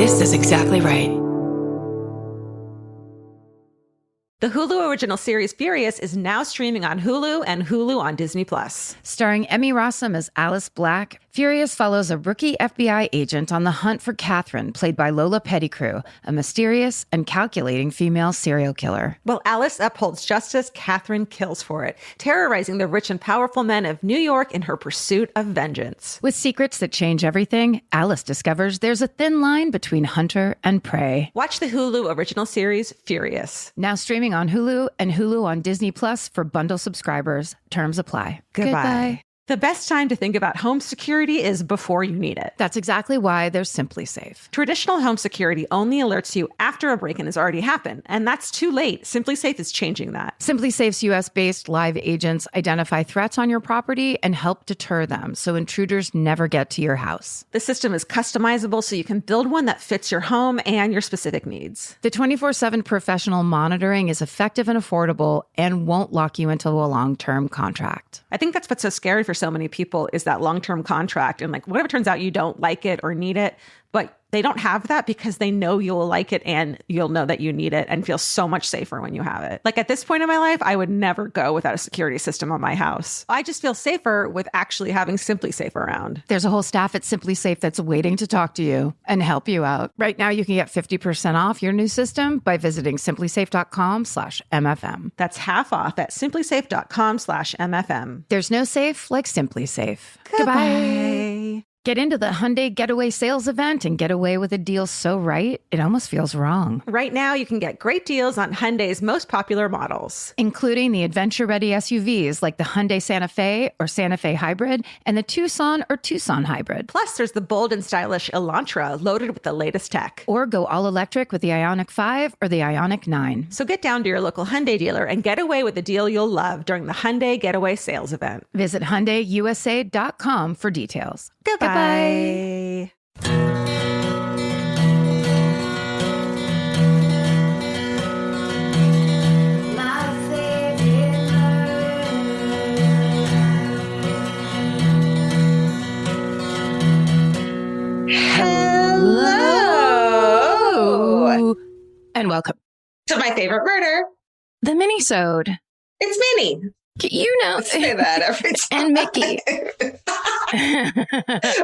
This is exactly right. The Hulu original series Furious is now streaming on Hulu and Hulu on Disney+. Starring Emmy Rossum as Alice Black, Furious follows a rookie FBI agent on the hunt for Catherine, played by Lola Pettigrew, a mysterious and calculating female serial killer. While Alice upholds justice, Catherine kills for it, terrorizing the rich and powerful men of New York in her pursuit of vengeance. With secrets that change everything, Alice discovers there's a thin line between hunter and prey. Watch the Hulu original series Furious. Now streaming on Hulu and Hulu on Disney Plus for bundle subscribers. Terms apply. Goodbye. The best time to think about home security is before you need it. That's exactly why there's Simply Safe. Traditional home security only alerts you after a break-in has already happened, and that's too late. Simply Safe is changing that. Simply Safe's US-based live agents identify threats on your property and help deter them so intruders never get to your house. The system is customizable so you can build one that fits your home and your specific needs. The 24/7 professional monitoring is effective and affordable and won't lock you into a long-term contract. I think that's what's so scary for so many people is that long-term contract. And like, what if it turns out you don't like it or need it, but they don't have that because they know you'll like it and you'll know that you need it and feel so much safer when you have it. Like at this point in my life, I would never go without a security system on my house. I just feel safer with actually having Simply Safe around. There's a whole staff at Simply Safe that's waiting to talk to you and help you out. Right now, you can get 50% off your new system by visiting simplysafe.com/MFM. That's half off at simplysafe.com/MFM. There's no safe like Simply Safe. Goodbye. Get into the Hyundai Getaway Sales Event and get away with a deal so right, it almost feels wrong. Right now, you can get great deals on Hyundai's most popular models, including the adventure-ready SUVs like the Hyundai Santa Fe or Santa Fe Hybrid and the Tucson or Tucson Hybrid. Plus, there's the bold and stylish Elantra loaded with the latest tech. Or go all-electric with the Ioniq 5 or the Ioniq 9. So get down to your local Hyundai dealer and get away with a deal you'll love during the Hyundai Getaway Sales Event. Visit HyundaiUSA.com for details. Goodbye. Bye. Hello. And welcome to my favorite murder, the Minisode. It's Minnie. You know, I say that every time. And Mickey.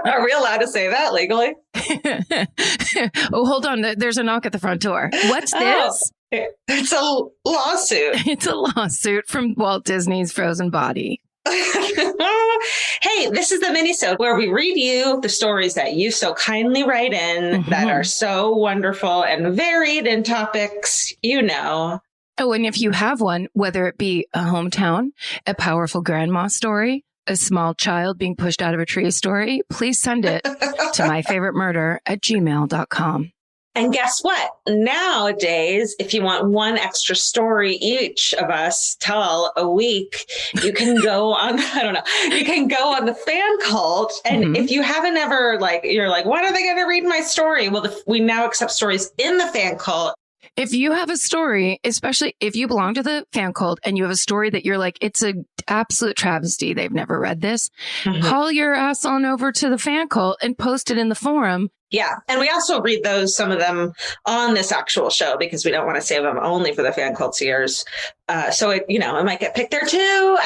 Are we allowed to say that legally? Oh, hold on. There's a knock at the front door. What's this? It's a lawsuit. It's a lawsuit from Walt Disney's Frozen Body. Hey, this is the Minisode where we read you the stories that you so kindly write in that are so wonderful and varied in topics, you know. Oh, and if you have one, whether it be a hometown, a powerful grandma story, a small child being pushed out of a tree story, please send it to myfavoritemurder@gmail.com. And guess what? Nowadays, if you want one extra story each of us tell a week, you can go on, you can go on the fan cult. And if you haven't ever, you're like, when are they going to read my story? Well, we now accept stories in the fan cult. If you have a story, especially if you belong to the fan cult and you have a story that you're like, it's an absolute travesty, they've never read this, haul your ass on over to the fan cult and post it in the forum. Yeah. And we also read some of them on this actual show because we don't want to save them only for the fan cult ears. So it might get picked there too.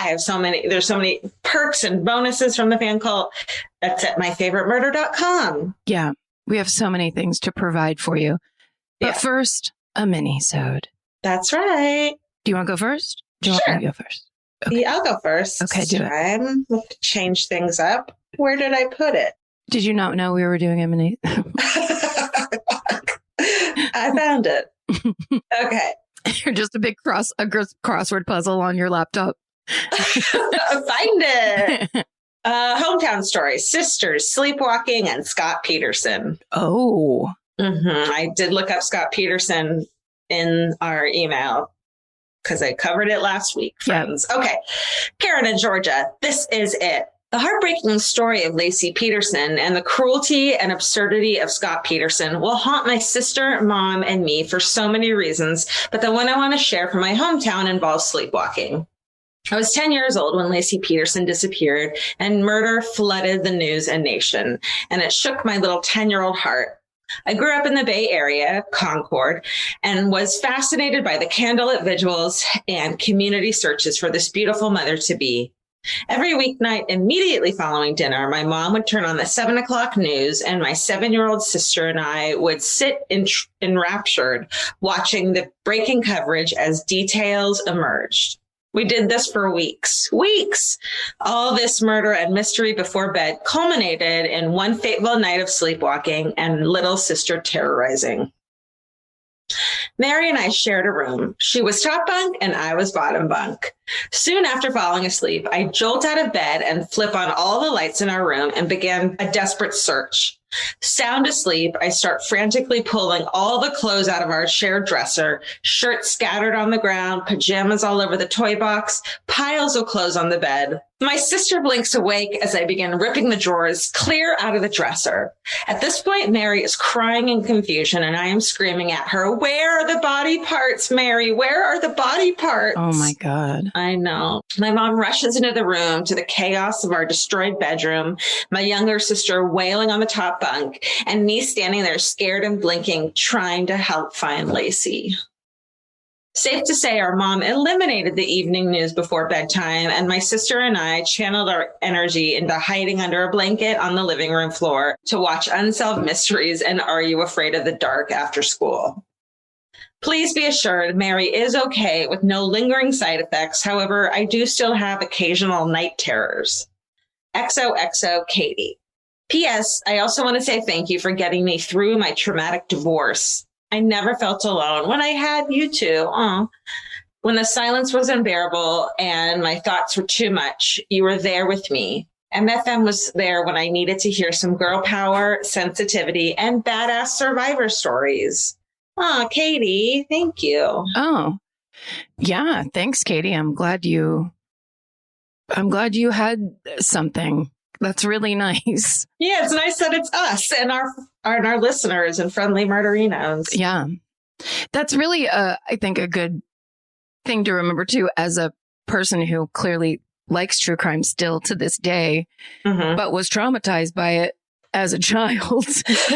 There's so many perks and bonuses from the fan cult. That's at myfavoritemurder.com. Yeah. We have so many things to provide for you. But first, a Minisode. That's right. Do you want to go first? Do you want me to go first? Okay. Yeah, I'll go first. Okay, do it. Let's change things up. Where did I put it? Did you not know we were doing a mini? I found it. Okay. You're just a big crossword puzzle on your laptop. Find it. Hometown story, sisters, sleepwalking, and Scott Peterson. Oh. I did look up Scott Peterson in our email because I covered it last week, friends. Yep. Okay. Karen in Georgia, this is it. The heartbreaking story of Lacey Peterson and the cruelty and absurdity of Scott Peterson will haunt my sister, mom, and me for so many reasons, but the one I want to share from my hometown involves sleepwalking. I was 10 years old when Lacey Peterson disappeared and murder flooded the news and nation, and it shook my little 10-year-old heart. I grew up in the Bay Area, Concord, and was fascinated by the candlelit vigils and community searches for this beautiful mother-to-be. Every weeknight immediately following dinner, my mom would turn on the 7 o'clock news, and my 7-year-old sister and I would sit enraptured, watching the breaking coverage as details emerged. We did this for weeks. All this murder and mystery before bed culminated in one fateful night of sleepwalking and little sister terrorizing. Mary and I shared a room. She was top bunk and I was bottom bunk. Soon after falling asleep, I jolt out of bed and flip on all the lights in our room and began a desperate search. Sound asleep, I start frantically pulling all the clothes out of our shared dresser, shirts scattered on the ground, pajamas all over the toy box, piles of clothes on the bed. My sister blinks awake as I begin ripping the drawers clear out of the dresser. At this point, Mary is crying in confusion and I am screaming at her, "Where are the body parts, Mary? Where are the body parts?" Oh my God. I know. My mom rushes into the room to the chaos of our destroyed bedroom, my younger sister wailing on the top bunk, and me standing there scared and blinking, trying to help find Lacey. Safe to say, our mom eliminated the evening news before bedtime, and my sister and I channeled our energy into hiding under a blanket on the living room floor to watch Unsolved Mysteries and Are You Afraid of the Dark after school. Please be assured, Mary is okay with no lingering side effects. However, I do still have occasional night terrors. XOXO Katie. P.S. I also want to say thank you for getting me through my traumatic divorce. I never felt alone when I had you two. When the silence was unbearable and my thoughts were too much, you were there with me. MFM was there when I needed to hear some girl power, sensitivity, and badass survivor stories. Katie, thank you. Oh, yeah. Thanks, Katie. I'm glad you had something. That's really nice. Yeah, it's nice that it's us and our listeners and friendly murderinos. Yeah. That's really, I think, a good thing to remember, too, as a person who clearly likes true crime still to this day, but was traumatized by it as a child.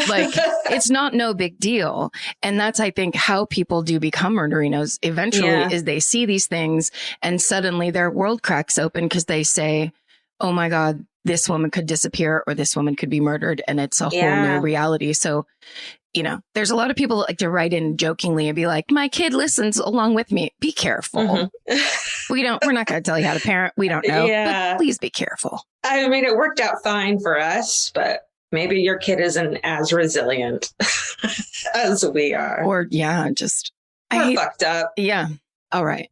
Like, it's not no big deal. And that's, I think, how people do become murderinos eventually, is they see these things and suddenly their world cracks open because they say, oh my God, this woman could disappear or this woman could be murdered. And it's a whole new reality. So, you know, there's a lot of people that like to write in jokingly and be like, my kid listens along with me. Be careful. We're not going to tell you how to parent. We don't know. But please be careful. I mean, it worked out fine for us, but maybe your kid isn't as resilient as we are. Or just we're fucked up. Yeah. All right.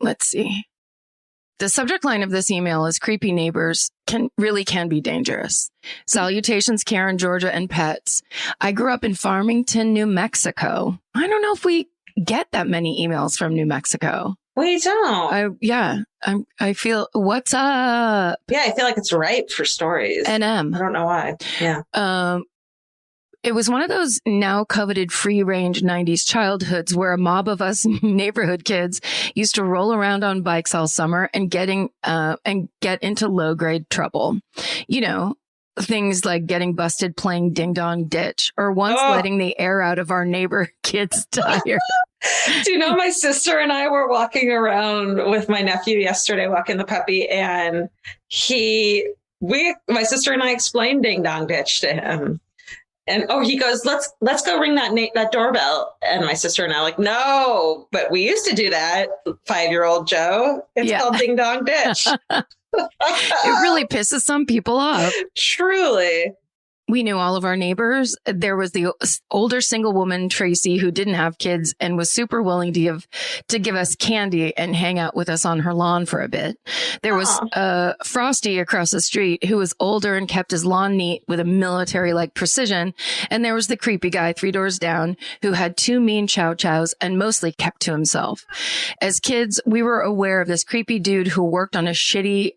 Let's see. The subject line of this email is creepy neighbors can be dangerous. Salutations, Karen, Georgia, and pets. I grew up in Farmington, New Mexico. I don't know if we get that many emails from New Mexico. We don't. I feel, what's up? Yeah, I feel like it's ripe for stories. NM. I don't know why. Yeah. It was one of those now coveted free range 90s childhoods where a mob of us neighborhood kids used to roll around on bikes all summer and get into low grade trouble. You know, things like getting busted playing ding dong ditch or once letting the air out of our neighbor kid's tire. Do you know, my sister and I were walking around with my nephew yesterday, walking the puppy, and my sister and I explained ding dong ditch to him. And he goes, let's go ring that doorbell. And my sister and I like, no, but we used to do that. 5-year-old Joe. It's called Ding Dong Ditch. It really pisses some people off. Truly. We knew all of our neighbors. There was the older single woman, Tracy, who didn't have kids and was super willing to give us candy and hang out with us on her lawn for a bit. There was Frosty across the street who was older and kept his lawn neat with a military-like precision. And there was the creepy guy 3 doors down who had 2 mean chow chows and mostly kept to himself. As kids, we were aware of this creepy dude who worked on a shitty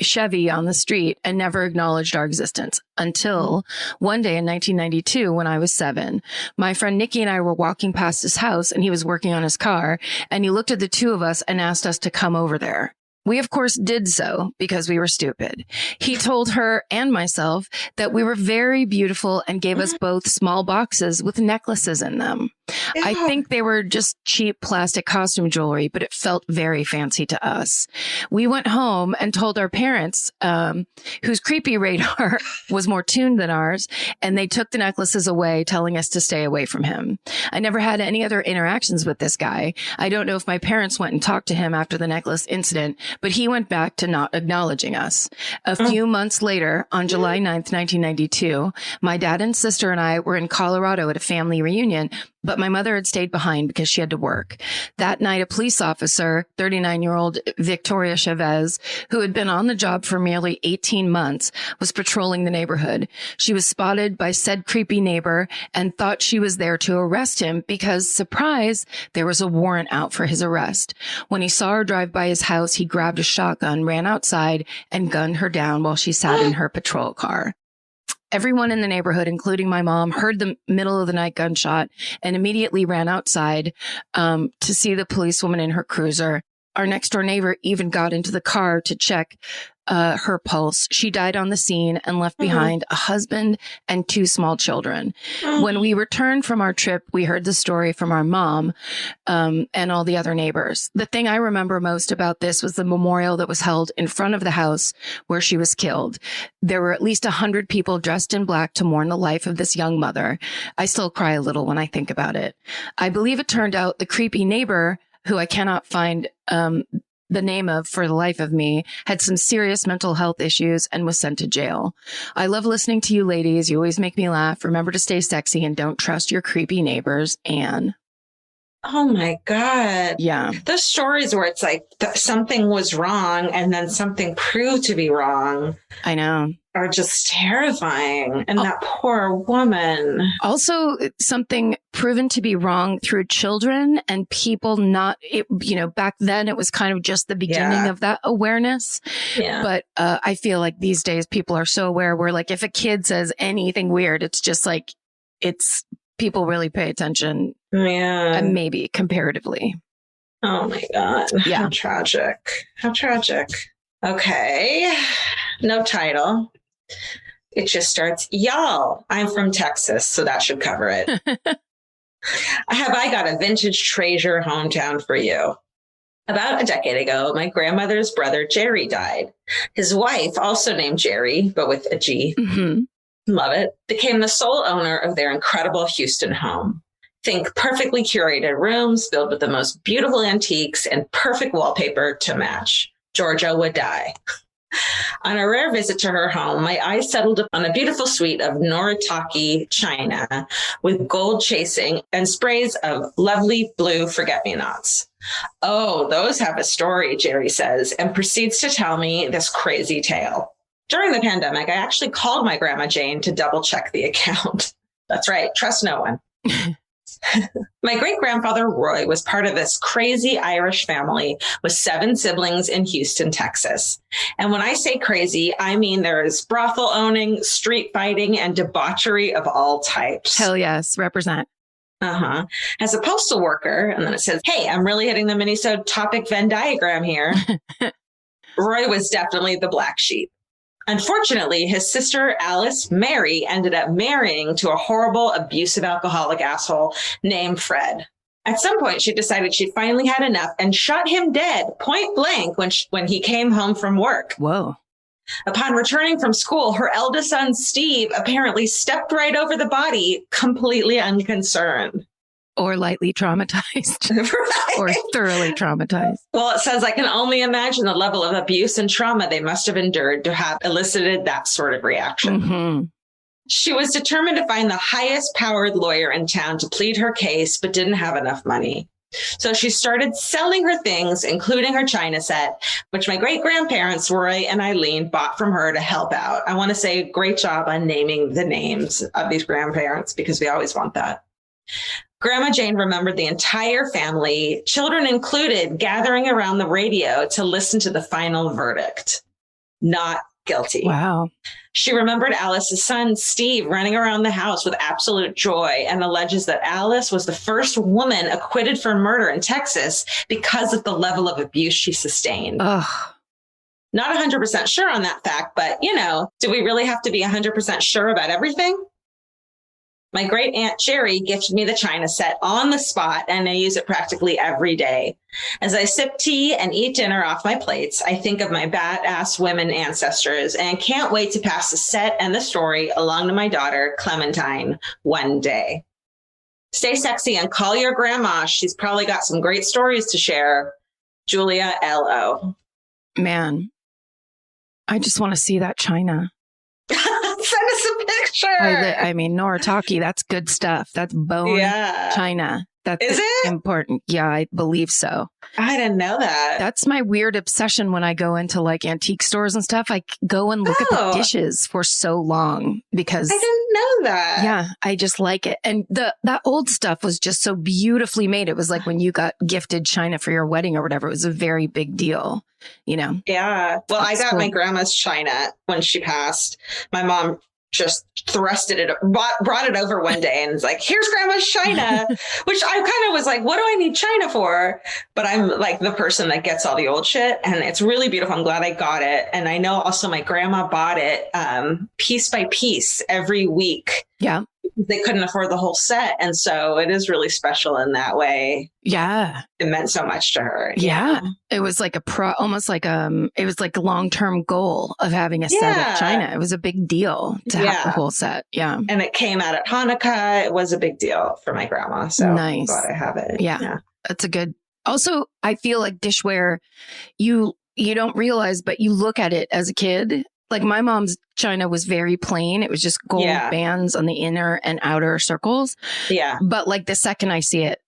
Chevy on the street and never acknowledged our existence until one day in 1992, when I was 7, my friend Nikki and I were walking past his house and he was working on his car, and he looked at the two of us and asked us to come over there. We, of course, did so because we were stupid. He told her and myself that we were very beautiful and gave us both small boxes with necklaces in them. Ew. I think they were just cheap plastic costume jewelry, but it felt very fancy to us. We went home and told our parents, whose creepy radar was more tuned than ours, and they took the necklaces away, telling us to stay away from him. I never had any other interactions with this guy. I don't know if my parents went and talked to him after the necklace incident, but he went back to not acknowledging us. A few months later, on July 9th, 1992, my dad and sister and I were in Colorado at a family reunion, but my mother had stayed behind because she had to work. That night, a police officer, 39-year-old Victoria Chavez, who had been on the job for merely 18 months, was patrolling the neighborhood. She was spotted by said creepy neighbor and thought she was there to arrest him because, surprise, there was a warrant out for his arrest. When he saw her drive by his house, he grabbed a shotgun, ran outside, and gunned her down while she sat in her patrol car. Everyone in the neighborhood, including my mom, heard the middle of the night gunshot and immediately ran outside to see the policewoman in her cruiser. Our next door neighbor even got into the car to check her pulse. She died on the scene and left behind a husband and 2 small children. When we returned from our trip, we heard the story from our mom and all the other neighbors. The thing I remember most about this was the memorial that was held in front of the house where she was killed. There were at least 100 people dressed in black to mourn the life of this young mother. I still cry a little when I think about it. I believe it turned out the creepy neighbor, who I cannot find the name of for the life of me, had some serious mental health issues and was sent to jail. I love listening to you ladies. You always make me laugh. Remember to stay sexy and don't trust your creepy neighbors, Anne. Oh my God. Yeah. Those stories where it's like something was wrong and then something proved to be wrong. I know. Are just terrifying. And that poor woman. Also, something proven to be wrong through children and people not, back then it was kind of just the beginning of that awareness. Yeah. But I feel like these days people are so aware where like if a kid says anything weird, it's just like, people really pay attention. Yeah. And maybe comparatively. Oh my God. Yeah. How tragic. How tragic. Okay. No title. It just starts, y'all. I'm from Texas, so that should cover it. I got a vintage treasure hometown for you. About a decade ago, my grandmother's brother, Jerry, died. His wife, also named Jerry, but with a G, love it, became the sole owner of their incredible Houston home. Think perfectly curated rooms filled with the most beautiful antiques and perfect wallpaper to match. Georgia would die. On a rare visit to her home, my eyes settled on a beautiful suite of Noritake china with gold chasing and sprays of lovely blue forget-me-nots. Oh, those have a story, Jerry says, and proceeds to tell me this crazy tale. During the pandemic, I actually called my grandma Jane to double check the account. That's right. Trust no one. My great-grandfather Roy was part of this crazy Irish family with 7 siblings in Houston, Texas. And when I say crazy, I mean there is brothel owning, street fighting, and debauchery of all types. Hell yes. Represent. As a postal worker, and then it says, hey, I'm really hitting the Minisode topic Venn diagram here. Roy was definitely the black sheep. Unfortunately, his sister, Alice Mary, ended up marrying to a horrible, abusive alcoholic asshole named Fred. At some point, she decided she'd finally had enough and shot him dead, point blank, when he came home from work. Whoa. Upon returning from school, her eldest son, Steve, apparently stepped right over the body, completely unconcerned. Or lightly traumatized. Right. Or thoroughly traumatized. Well, it says, I can only imagine the level of abuse and trauma they must have endured to have elicited that sort of reaction. She was determined to find the highest powered lawyer in town to plead her case, but didn't have enough money. So she started selling her things, including her china set, which my great-grandparents, Roy and Eileen, bought from her to help out. I want to say great job on naming the names of these grandparents, because we always want that. Grandma Jane remembered the entire family, children included, gathering around the radio to listen to the final verdict. Not guilty. Wow. She remembered Alice's son, Steve, running around the house with absolute joy and alleges that Alice was the first woman acquitted for murder in Texas because of the level of abuse she sustained. Ugh. Not 100% sure on that fact, but, do we really have to be 100% sure about everything? My great aunt Jerry gifted me the china set on the spot, and I use it practically every day. As I sip tea and eat dinner off my plates, I think of my badass women ancestors and can't wait to pass the set and the story along to my daughter, Clementine, one day. Stay sexy and call your grandma. She's probably got some great stories to share. Julia L.O. Man, I just want to see that china. Send us a picture. I mean, Noritake, that's good stuff. That's bone china. That's Is it important? Yeah, I believe so. I didn't know that. That's my weird obsession when I go into like antique stores and stuff. I go and look at the dishes for so long because I didn't know that. Yeah, I just like it. And that old stuff was just so beautifully made. It was like when you got gifted china for your wedding or whatever. It was a very big deal, Yeah. Well, I got cool. my grandma's china when she passed. My mom just brought it over one day and was like, here's grandma's china, which I kind of was like, what do I need china for? But I'm like the person that gets all the old shit, and it's really beautiful. I'm glad I got it. And I know also my grandma bought it piece by piece every week. Yeah. They couldn't afford the whole set. And so it is really special in that way. Yeah. It meant so much to her. Yeah. It was like almost like it was like a long-term goal of having a set of china. It was a big deal to have the whole set. Yeah. And it came out at Hanukkah. It was a big deal for my grandma. So nice. I'm glad I have it. Yeah. That's a good. Also, I feel like dishware, you don't realize, but you look at it as a kid. Like my mom's china was very plain. It was just gold bands on the inner and outer circles. Yeah. But like the second I see it,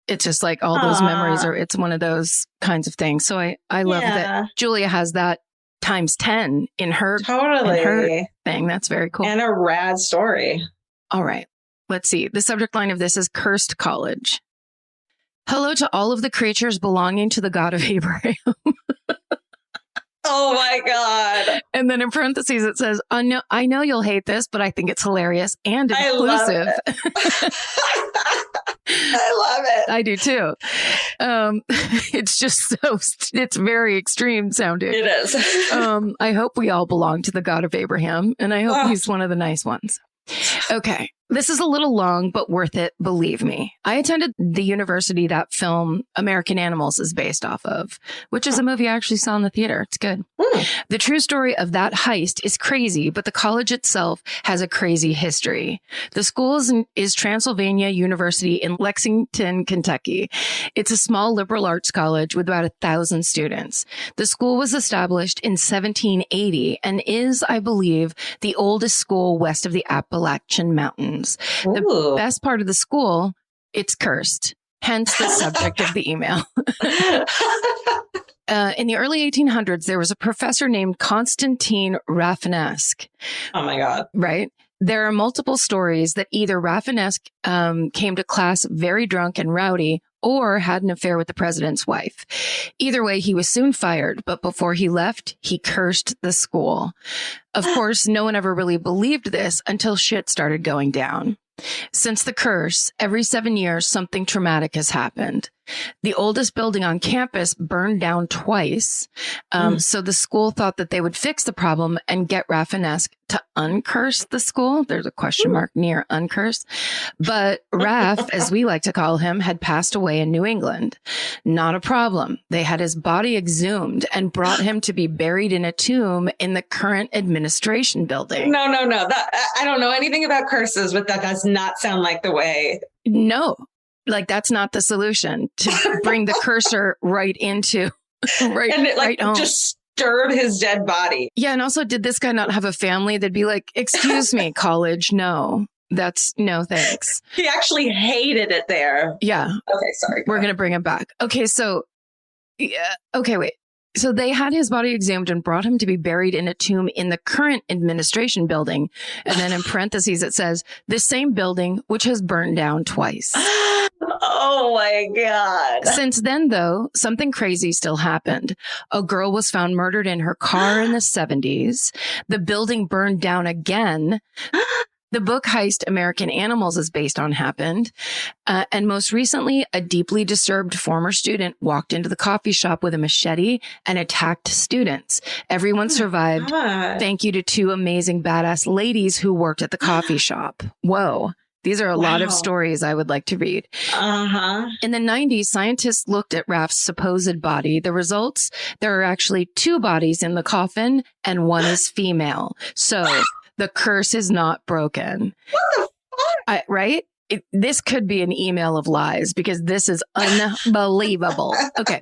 it's just like all those memories it's one of those kinds of things. So I love that Julia has that times 10 in her, in her thing. That's very cool. And a rad story. All right. Let's see. The subject line of this is Cursed College. Hello to all of the creatures belonging to the God of Abraham. Oh my God. And then in parentheses, it says, I know you'll hate this, but I think it's hilarious and inclusive. I love it. I do too. It's just it's very extreme sounding. It is. I hope we all belong to the God of Abraham, and I hope he's one of the nice ones. Okay. This is a little long, but worth it. Believe me. I attended the university that film American Animals is based off of, which is a movie I actually saw in the theater. It's good. The true story of that heist is crazy, but the college itself has a crazy history. The school is Transylvania University in Lexington, Kentucky. It's a small liberal arts college with about 1,000 students. The school was established in 1780 and is, I believe, the oldest school west of the Appalachian Mountains. Ooh. The best part of the school, it's cursed, hence the subject of the email. In the early 1800s, there was a professor named Constantine Rafinesque. Oh my God. Right? There are multiple stories that either Rafinesque came to class very drunk and rowdy or had an affair with the president's wife. Either way, he was soon fired, but before he left, he cursed the school. Of course, no one ever really believed this until shit started going down. Since the curse, every 7 years, something traumatic has happened. The oldest building on campus burned down twice. So the school thought that they would fix the problem and get Rafinesque to uncurse the school. There's a question mark near uncurse. But Raf, as we like to call him, had passed away in New England. Not a problem. They had his body exhumed and brought him to be buried in a tomb in the current administration building. No. I don't know anything about curses, but that does not sound like the way. No. Like, that's not the solution, to bring the cursor right into right home. Just disturb his dead body. Yeah. And also, did this guy not have a family? They'd be like, excuse me, college. No, that's no thanks. He actually hated it there. Yeah. Okay. Sorry. We're going to bring him back. Okay. So, yeah. Okay. Wait. So they had his body exhumed and brought him to be buried in a tomb in the current administration building. And then in parentheses, it says, the same building, which has burned down twice. Oh my God. Since then, though, something crazy still happened. A girl was found murdered in her car in the 70s. The building burned down again. The book Heist American Animals is based on happened. And most recently, a deeply disturbed former student walked into the coffee shop with a machete and attacked students. Everyone survived. Thank you to two amazing badass ladies who worked at the coffee shop. Whoa. These are a lot of stories I would like to read. In the 90s, scientists looked at Raph's supposed body. The results, there are actually two bodies in the coffin and one is female. So the curse is not broken. What the fuck? Right? This could be an email of lies because this is unbelievable. Okay.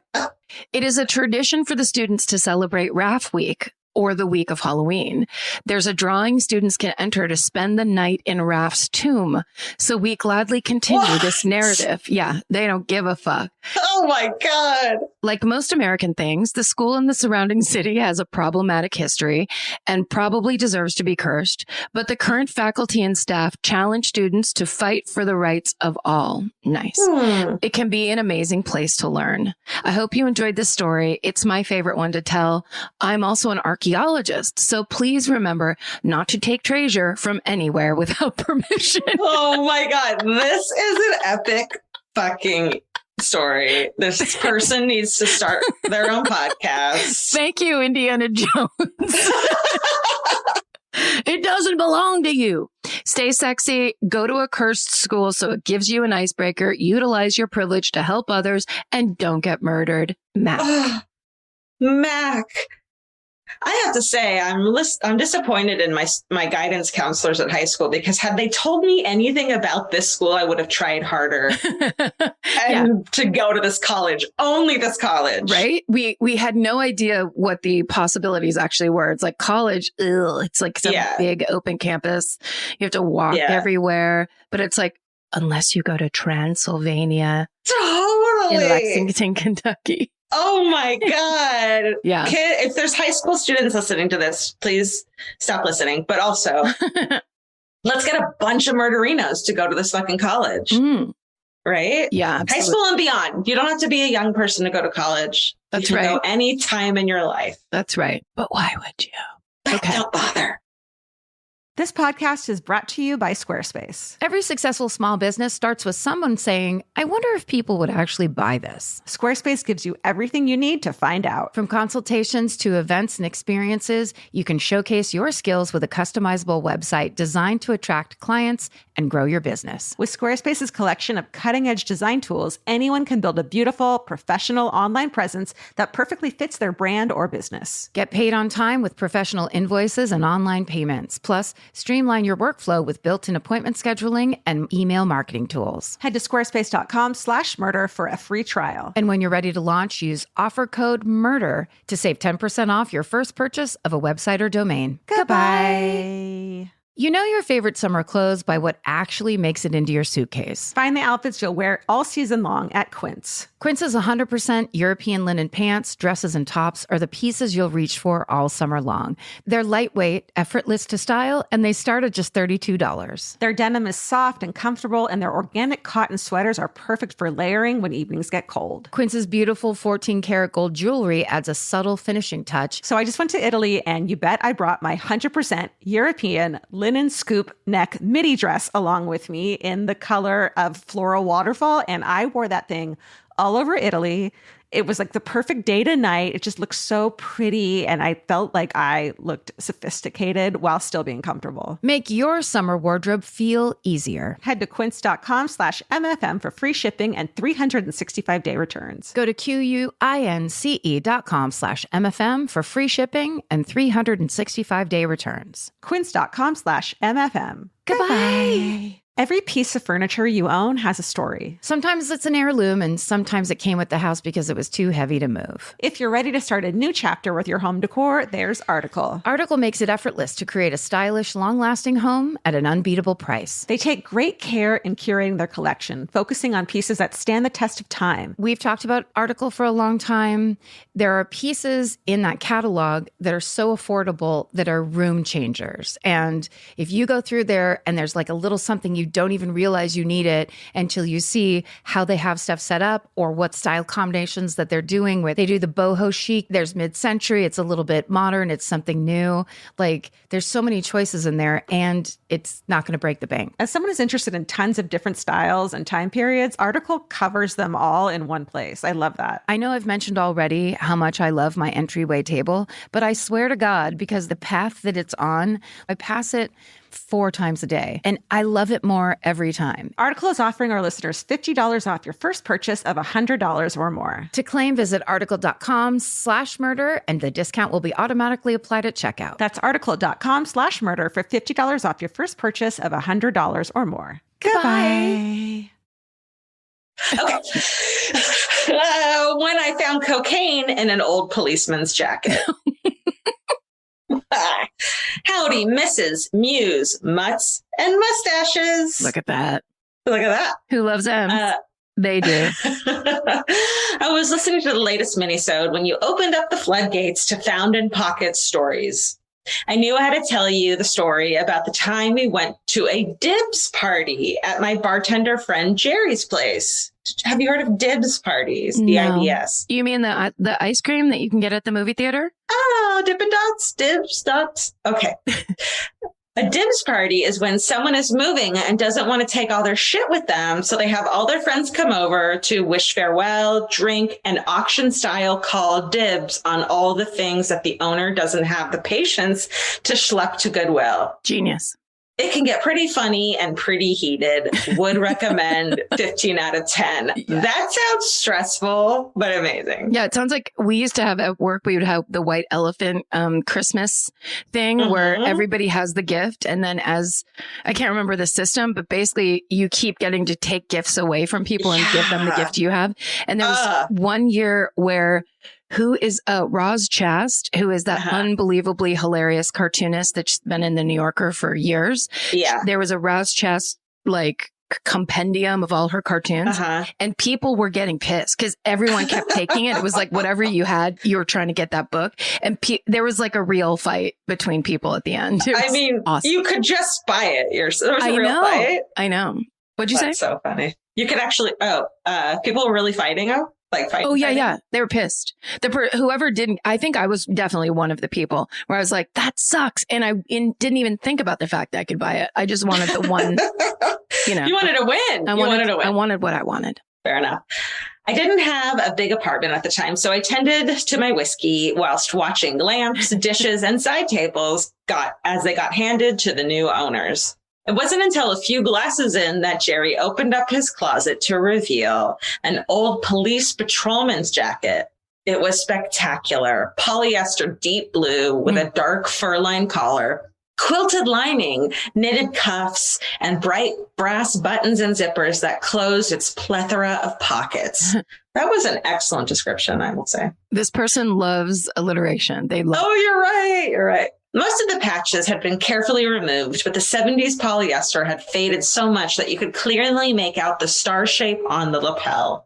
It is a tradition for the students to celebrate Raph Week, or the week of Halloween. There's a drawing students can enter to spend the night in Raph's tomb. So we gladly continue this narrative. Yeah, they don't give a fuck. Oh my God. Like most American things, the school in the surrounding city has a problematic history and probably deserves to be cursed. But the current faculty and staff challenge students to fight for the rights of all. Nice. It can be an amazing place to learn. I hope you enjoyed this story. It's my favorite one to tell. I'm also an archaeologist, so please remember not to take treasure from anywhere without permission. Oh my God. This is an epic fucking story. This person needs to start their own podcast. Thank you, Indiana Jones. It doesn't belong to you. Stay sexy. Go to a cursed school so it gives you an icebreaker. Utilize your privilege to help others and don't get murdered. Mac. Mac. I have to say, I'm disappointed in my guidance counselors at high school because had they told me anything about this school, I would have tried harder to go to this college, only this college. Right? We had no idea what the possibilities actually were. It's like college. It's like some big open campus. You have to walk everywhere. But it's like, unless you go to Transylvania. Totally. In Lexington, Kentucky. Oh my God. Yeah. If there's high school students listening to this, please stop listening. But also, let's get a bunch of murderinos to go to this fucking college. Right? Yeah. Absolutely. High school and beyond. You don't have to be a young person to go to college. That's you can right. Go any time in your life. That's right. But why would you? Okay. Don't bother. This podcast is brought to you by Squarespace. Every successful small business starts with someone saying, I wonder if people would actually buy this. Squarespace gives you everything you need to find out. From consultations to events and experiences, you can showcase your skills with a customizable website designed to attract clients and grow your business. With Squarespace's collection of cutting-edge design tools, anyone can build a beautiful, professional online presence that perfectly fits their brand or business. Get paid on time with professional invoices and online payments. Plus, streamline your workflow with built-in appointment scheduling and email marketing tools. Head to squarespace.com/murder for a free trial. And when you're ready to launch, use offer code MURDER to save 10% off your first purchase of a website or domain. Goodbye. You know your favorite summer clothes by what actually makes it into your suitcase. Find the outfits you'll wear all season long at Quince. Quince's 100% European linen pants, dresses, and tops are the pieces you'll reach for all summer long. They're lightweight, effortless to style, and they start at just $32. Their denim is soft and comfortable, and their organic cotton sweaters are perfect for layering when evenings get cold. Quince's beautiful 14-karat gold jewelry adds a subtle finishing touch. So I just went to Italy, and you bet I brought my 100% European linen scoop neck midi dress along with me in the color of floral waterfall, and I wore that thing all over Italy. It was like the perfect day to night. It just looked so pretty, and I felt like I looked sophisticated while still being comfortable. Make your summer wardrobe feel easier. Head to quince.com/MFM for free shipping and 365-day returns. Go to QUINCE.com/MFM for free shipping and 365-day returns. Quince.com/MFM. Goodbye. Every piece of furniture you own has a story. Sometimes it's an heirloom, and sometimes it came with the house because it was too heavy to move. If you're ready to start a new chapter with your home decor, there's Article. Article makes it effortless to create a stylish, long-lasting home at an unbeatable price. They take great care in curating their collection, focusing on pieces that stand the test of time. We've talked about Article for a long time. There are pieces in that catalog that are so affordable that are room changers. And if you go through there and there's like a little something you don't even realize you need it until you see how they have stuff set up or what style combinations that they're doing with. They do the boho chic. There's mid-century. It's a little bit modern. It's something new. Like there's so many choices in there and it's not going to break the bank. As someone who's interested in tons of different styles and time periods, Article covers them all in one place. I love that. I know I've mentioned already how much I love my entryway table, but I swear to God, because the path that it's on, I pass it 4 times a day, and I love it more every time. Article is offering our listeners $50 off your first purchase of $100 or more. To claim, visit article.com/murder, and the discount will be automatically applied at checkout. That's article.com/murder for $50 off your first purchase of $100 or more. Goodbye. Okay. When I found cocaine in an old policeman's jacket. Howdy, Mrs. Muse, Mutts, and Mustaches. Look at that. Look at that. Who loves M's? They do. I was listening to the latest minisode when you opened up the floodgates to Found in Pockets stories. I knew I had to tell you the story about the time we went to a dibs party at my bartender friend Jerry's place. Have you heard of dibs parties? No. DIBS. You mean the ice cream that you can get at the movie theater? Oh, Dippin' Dots, dibs, dots. Okay. A dibs party is when someone is moving and doesn't want to take all their shit with them. So they have all their friends come over to wish farewell, drink, and auction style call dibs on all the things that the owner doesn't have the patience to schlep to Goodwill. Genius. It can get pretty funny and pretty heated. Would recommend 15 out of 10. Yeah. That sounds stressful, but amazing. Yeah, it sounds like we used to have at work, we would have the white elephant Christmas thing where everybody has the gift. And then I can't remember the system, but basically you keep getting to take gifts away from people and give them the gift you have. And there was one year where who is Roz Chast, who is that unbelievably hilarious cartoonist that's been in the New Yorker for years. Yeah. There was a Roz Chast like compendium of all her cartoons and people were getting pissed because everyone kept taking it. It was like whatever you had, you were trying to get that book. And there was like a real fight between people at the end. I mean, awesome. You could just buy it. There was a real fight. I know. What'd you say? That's so funny. You could actually, people were really fighting. Yeah. They were pissed. Whoever didn't, I think I was definitely one of the people where I was like, that sucks. And I didn't even think about the fact that I could buy it. I just wanted the one, You wanted to win. I wanted what I wanted. Fair enough. I didn't have a big apartment at the time, so I tended to my whiskey whilst watching lamps, dishes, and side tables as they got handed to the new owners. It wasn't until a few glasses in that Jerry opened up his closet to reveal an old police patrolman's jacket. It was spectacular. Polyester deep blue with a dark fur-lined collar, quilted lining, knitted cuffs, and bright brass buttons and zippers that closed its plethora of pockets. That was an excellent description, I will say. This person loves alliteration. You're right. You're right. Most of the patches had been carefully removed, but the 70s polyester had faded so much that you could clearly make out the star shape on the lapel.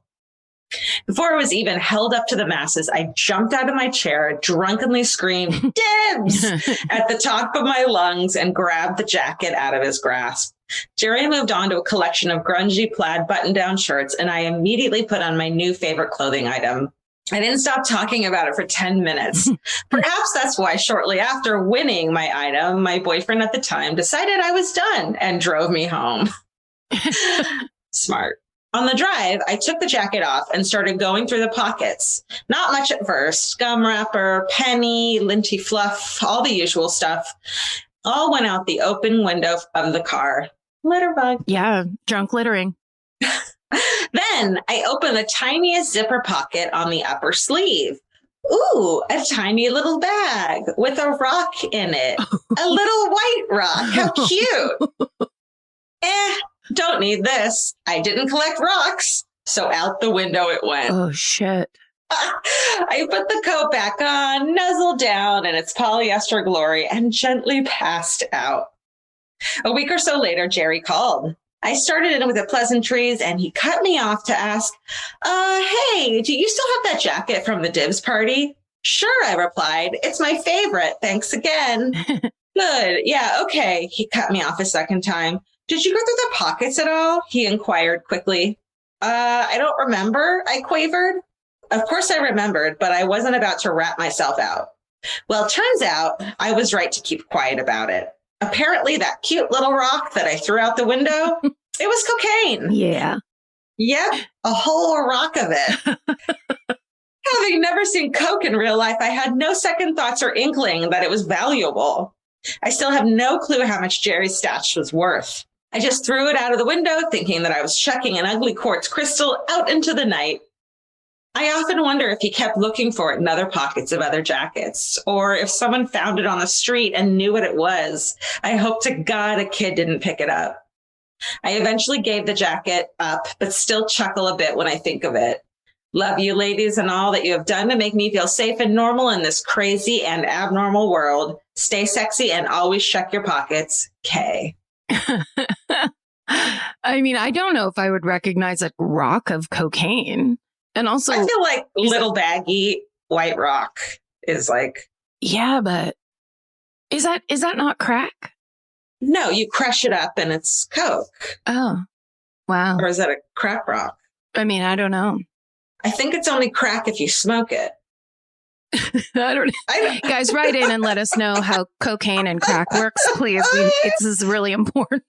Before it was even held up to the masses, I jumped out of my chair, drunkenly screamed, "Dibs!" at the top of my lungs and grabbed the jacket out of his grasp. Jerry moved on to a collection of grungy plaid button-down shirts, and I immediately put on my new favorite clothing item. I didn't stop talking about it for 10 minutes. Perhaps that's why shortly after winning my item, my boyfriend at the time decided I was done and drove me home. Smart. On the drive, I took the jacket off and started going through the pockets. Not much at first. Gum wrapper, penny, linty fluff, all the usual stuff. All went out the open window of the car. Litter bug. Yeah, drunk littering. Then I opened the tiniest zipper pocket on the upper sleeve. Ooh, a tiny little bag with a rock in it. A little white rock. How cute. Don't need this. I didn't collect rocks. So out the window it went. Oh, shit. I put the coat back on, nuzzled down in its polyester glory, and gently passed out. A week or so later, Jerry called. I started in with the pleasantries, and he cut me off to ask, hey, do you still have that jacket from the Dibs party? Sure, I replied. It's my favorite. Thanks again. Good. Yeah, okay. He cut me off a second time. Did you go through the pockets at all? He inquired quickly. I don't remember, I quavered. Of course I remembered, but I wasn't about to rat myself out. Well, it turns out I was right to keep quiet about it. Apparently that cute little rock that I threw out the window, it was cocaine. Yeah. Yep, a whole rock of it. Having never seen coke in real life, I had no second thoughts or inkling that it was valuable. I still have no clue how much Jerry's stash was worth. I just threw it out of the window, thinking that I was chucking an ugly quartz crystal out into the night. I often wonder if he kept looking for it in other pockets of other jackets, or if someone found it on the street and knew what it was. I hope to God a kid didn't pick it up. I eventually gave the jacket up, but still chuckle a bit when I think of it. Love you, ladies, and all that you have done to make me feel safe and normal in this crazy and abnormal world. Stay sexy and always check your pockets. K. I mean, I don't know if I would recognize a rock of cocaine. And also, I feel like little baggy white rock is like. Yeah, but is that not crack? No, you crush it up and it's coke. Oh, wow. Or is that a crack rock? I mean, I don't know. I think it's only crack if you smoke it. I don't know. Guys, write in and let us know how cocaine and crack works, please. This is really important.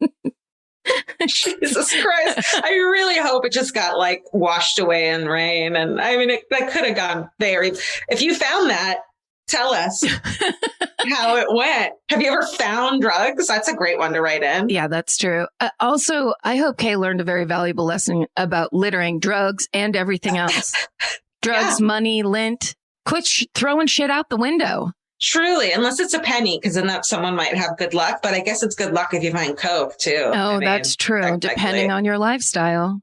Jesus Christ. I really hope it just got like washed away in rain. And I mean, that could have gone very. If you found that, tell us how it went. Have you ever found drugs? That's a great one to write in. Yeah, that's true. Also, I hope Kay learned a very valuable lesson about littering, drugs, and everything else. Drugs, money, lint. Quit throwing shit out the window. Truly, unless it's a penny, because then that someone might have good luck. But I guess it's good luck if you find coke, too. Oh, that's true. Depending on your lifestyle.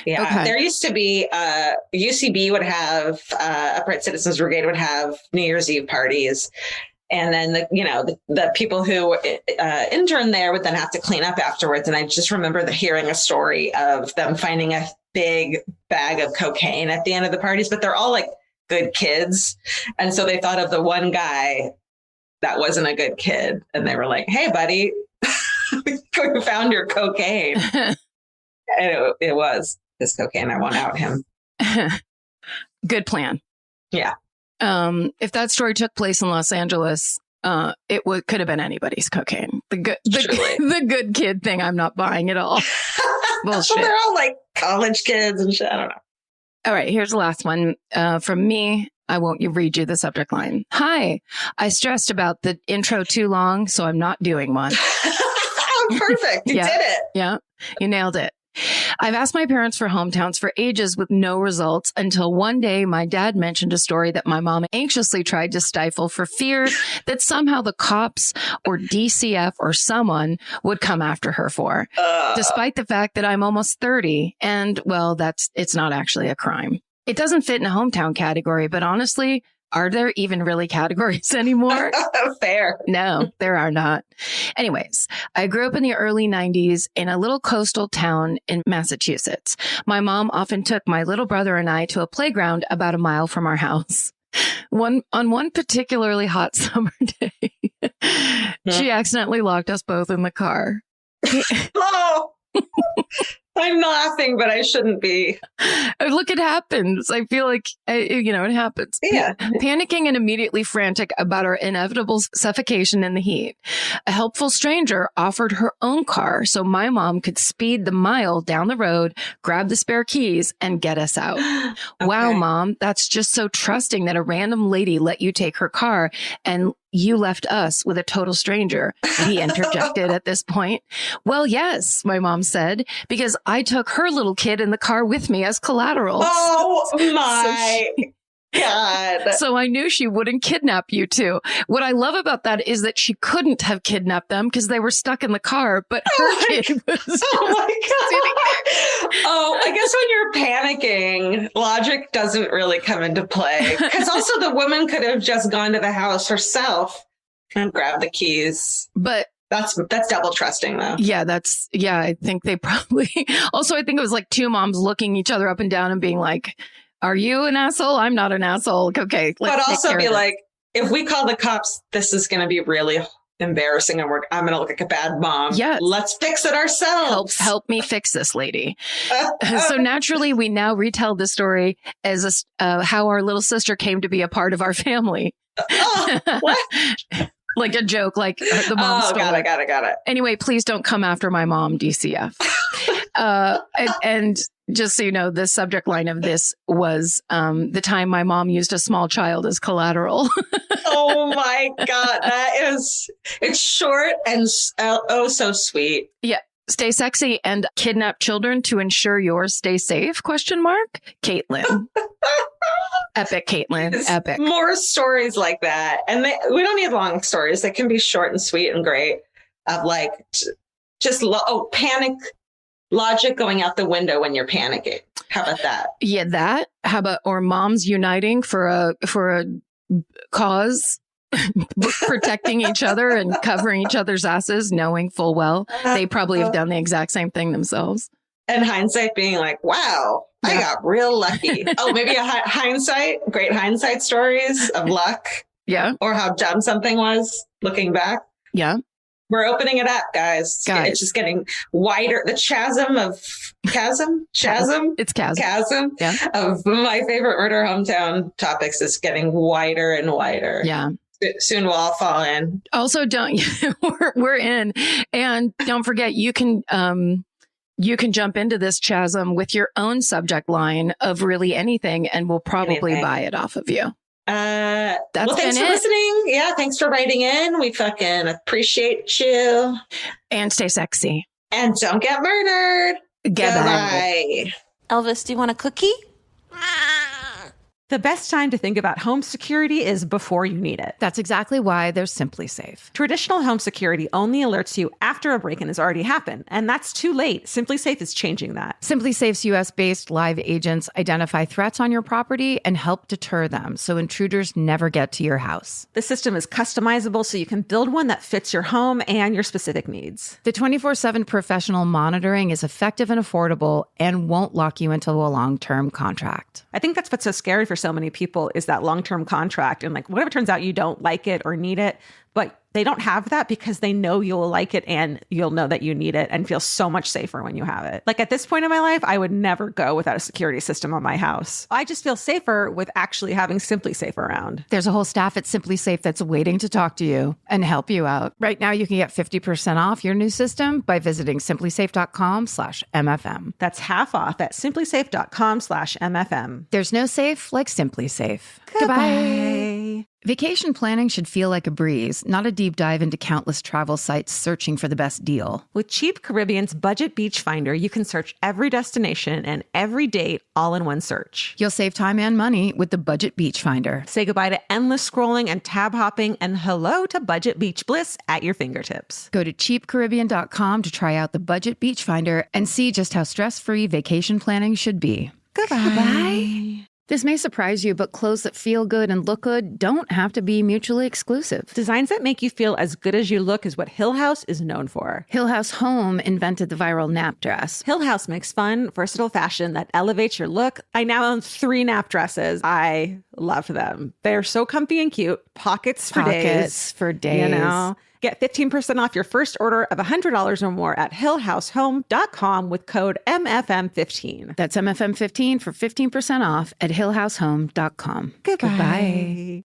Yeah. Okay. There used to be UCB would have Upright Citizens Brigade would have New Year's Eve parties. And then, the people who interned there would then have to clean up afterwards. And I just remember hearing a story of them finding a big bag of cocaine at the end of the parties. But they're all like good kids. And so they thought of the one guy that wasn't a good kid. And they were like, hey, buddy, we found your cocaine. And it was his cocaine. I won't out him. Good plan. Yeah. If that story took place in Los Angeles, it could have been anybody's cocaine. The good kid thing, I'm not buying at all. Bullshit. They're all like college kids and shit. I don't know. All right, here's the last one from me. I won't read you the subject line. Hi, I stressed about the intro too long, so I'm not doing one. Perfect. You did it. Yeah, you nailed it. I've asked my parents for hometowns for ages with no results until one day my dad mentioned a story that my mom anxiously tried to stifle for fear that somehow the cops or DCF or someone would come after her for, despite the fact that I'm almost 30 and, well, it's not actually a crime. It doesn't fit in a hometown category, but honestly, are there even really categories anymore? Fair. No, there are not. Anyways, I grew up in the early 90s in a little coastal town in Massachusetts. My mom often took my little brother and I to a playground about a mile from our house. On one particularly hot summer day, she accidentally locked us both in the car. Oh, I'm laughing, but I shouldn't be. Look, it happens. I feel like, it happens. Yeah. Panicking and immediately frantic about our inevitable suffocation in the heat. A helpful stranger offered her own car so my mom could speed the mile down the road, grab the spare keys, and get us out. Okay. Wow, Mom, that's just so trusting that a random lady let you take her car and you left us with a total stranger. He interjected at this point. Well, yes, my mom said, because I took her little kid in the car with me as collateral. Oh my. God. So I knew she wouldn't kidnap you two. What I love about that is that she couldn't have kidnapped them because they were stuck in the car, but her kid was Oh my God. Oh, I guess when you're panicking, logic doesn't really come into play. Because also the woman could have just gone to the house herself and grabbed the keys. But that's double trusting though. Yeah, I think they probably also I think it was like two moms looking each other up and down and being like, are you an asshole? I'm not an asshole. Okay. But also be like, if we call the cops, this is going to be really embarrassing and I'm going to look like a bad mom. Yeah. Let's fix it ourselves. Help me fix this lady. So naturally, we now retell the story as how our little sister came to be a part of our family. What? Like a joke, like the mom stole got it. it. Anyway, please don't come after my mom, DCF. And just so you know, the subject line of this was the time my mom used a small child as collateral. Oh my God. It's short and oh so sweet. Yeah. Stay sexy and kidnap children to ensure yours stay safe? ? Caitlin. Epic, Caitlin. Epic. More stories like that. And we don't need long stories. They can be short and sweet and great of like just panic logic going out the window when you're panicking. How about that? Yeah, that. How about or moms uniting for a cause, protecting each other and covering each other's asses, knowing full well they probably have done the exact same thing themselves. And hindsight being like, wow, I got real lucky. Oh, maybe great hindsight stories of luck. Yeah. Or how dumb something was looking back. Yeah. We're opening it up, guys. It's just getting wider. The chasm It's chasm. Yeah. Of my favorite murder hometown topics is getting wider and wider. Yeah. Soon we'll all fall in. Also, we're in. And don't forget, you can jump into this chasm with your own subject line of really anything, and we'll probably buy it off of you. Thanks for listening. Yeah, thanks for writing in. We fucking appreciate you. And stay sexy. And don't get murdered. Goodbye. Elvis, do you want a cookie? The best time to think about home security is before you need it. That's exactly why they're Simply Safe. Traditional home security only alerts you after a break-in has already happened, and that's too late. Simply Safe is changing that. Simply Safe's US-based live agents identify threats on your property and help deter them so intruders never get to your house. The system is customizable so you can build one that fits your home and your specific needs. The 24/7 professional monitoring is effective and affordable and won't lock you into a long-term contract. I think that's what's so scary for so many people is that long-term contract. And like, whatever turns out you don't like it or need it, but they don't have that because they know you'll like it and you'll know that you need it and feel so much safer when you have it. Like at this point in my life, I would never go without a security system on my house. I just feel safer with actually having Simply Safe around. There's a whole staff at Simply Safe that's waiting to talk to you and help you out. Right now, you can get 50% off your new system by visiting simplysafe.com/MFM. That's half off at simplysafe.com/MFM. There's no safe like Simply Safe. Goodbye. Vacation planning should feel like a breeze, not a deep dive into countless travel sites searching for the best deal. With Cheap Caribbean's Budget Beach Finder, you can search every destination and every date all in one search. You'll save time and money with the Budget Beach Finder. Say goodbye to endless scrolling and tab hopping and hello to Budget Beach Bliss at your fingertips. Go to cheapcaribbean.com to try out the Budget Beach Finder and see just how stress-free vacation planning should be. Goodbye. This may surprise you, but clothes that feel good and look good don't have to be mutually exclusive. Designs that make you feel as good as you look is what Hill House is known for. Hill House Home invented the viral nap dress. Hill House makes fun, versatile fashion that elevates your look. I now own 3 nap dresses. I love them. They're so comfy and cute. Pockets for days. You know, get 15% off your first order of $100 or more at hillhousehome.com with code MFM15. That's MFM15 for 15% off at hillhousehome.com. Goodbye.